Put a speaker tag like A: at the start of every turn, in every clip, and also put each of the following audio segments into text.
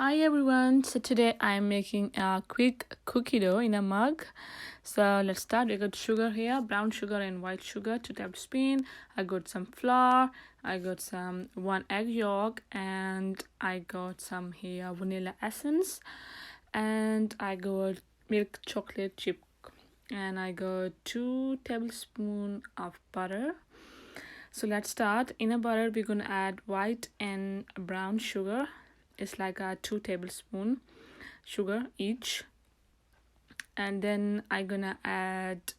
A: Hi everyone, so today I'm making a quick cookie dough in a mug. So let's start. We got sugar here, brown sugar and white sugar, 2 tablespoons. I got some flour, I got some 1 egg yolk, and I got some here vanilla essence, and I got milk chocolate chip, and I got 2 tablespoons of butter. So let's start. In a butter we're gonna add white and brown sugar. It's like a 2 tablespoons sugar each, and then I'm gonna add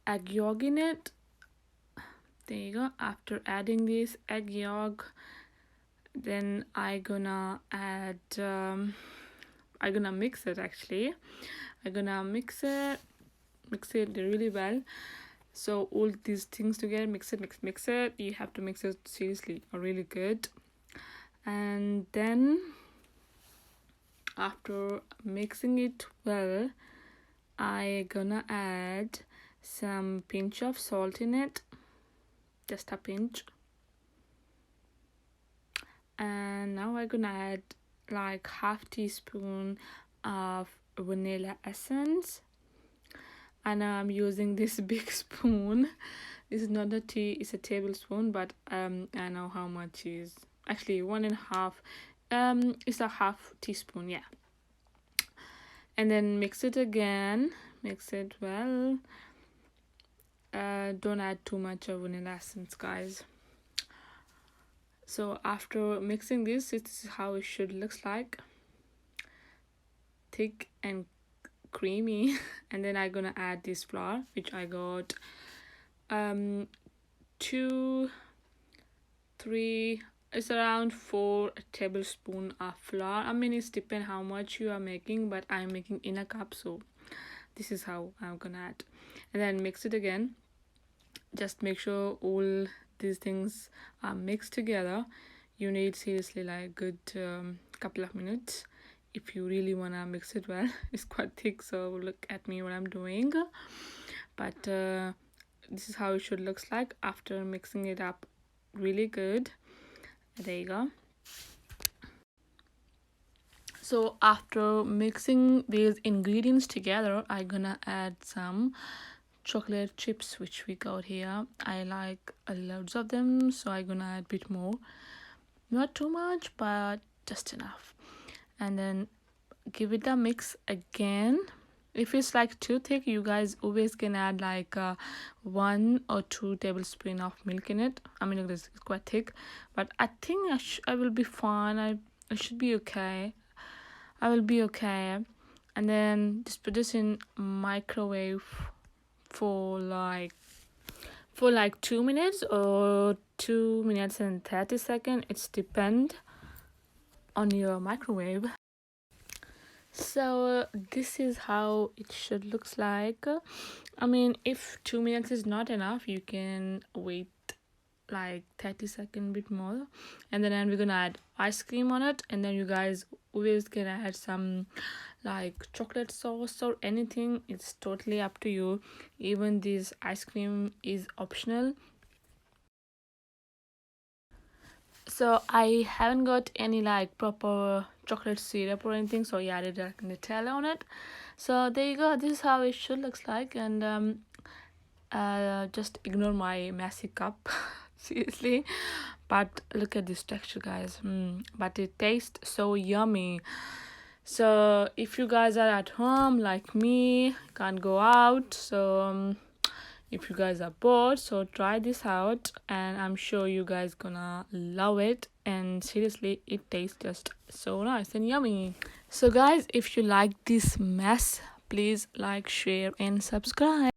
A: egg yolk in it. There you go. After adding this egg yolk, then I'm gonna add I'm gonna mix it. Actually, I'm gonna mix it really well. So all these things together, mix it. You have to mix it seriously really good. And then after mixing it well, I gonna add some pinch of salt in it, just a pinch. And now I'm gonna add like half teaspoon of vanilla essence, and I'm using this big spoon. This is not a tea, it's a tablespoon, but I know how much is actually 1.5. It's a half teaspoon, yeah. And then mix it again, mix it well. Don't add too much of vanilla essence, guys. So after mixing this is how it should looks like, thick and creamy. And then I'm gonna add this flour, which I got 2 3 it's around 4 tablespoons of flour. I mean, it's depend how much you are making, but I'm making in a cup, so this is how I'm gonna add. And then mix it again. Just make sure all these things are mixed together. You need seriously like good couple of minutes if you really want to mix it well. It's quite thick, so look at me what I'm doing, but this is how it should looks like after mixing it up really good. There you go. So after mixing these ingredients together, I'm gonna add some chocolate chips which we got here. I like loads of them, so I'm gonna add a bit more, not too much but just enough. And then give it a mix again. If it's like too thick, you guys always can add like 1 or 2 tablespoons of milk in it. I mean, it's quite thick, but I think I will be fine. I should be okay. I will be okay. And then just put this in microwave for like 2 minutes or 2 minutes and 30 seconds. It's depend on your microwave. So this is how it should looks like. I mean, if 2 minutes is not enough, you can wait like 30 seconds bit more. And then we're gonna add ice cream on it, and then you guys always can add some like chocolate sauce or anything. It's totally up to you. Even this ice cream is optional. So I haven't got any like proper chocolate syrup or anything, so I added like Nutella on it. So there you go. This is how it should looks like. And just ignore my messy cup. Seriously, but look at this texture, guys. But it tastes so yummy. So if you guys are at home like me, can't go out, so if you guys are bored, so try this out, and I'm sure you guys gonna love it. And seriously, it tastes just so nice and yummy. So guys, if you like this mess, please like, share and subscribe.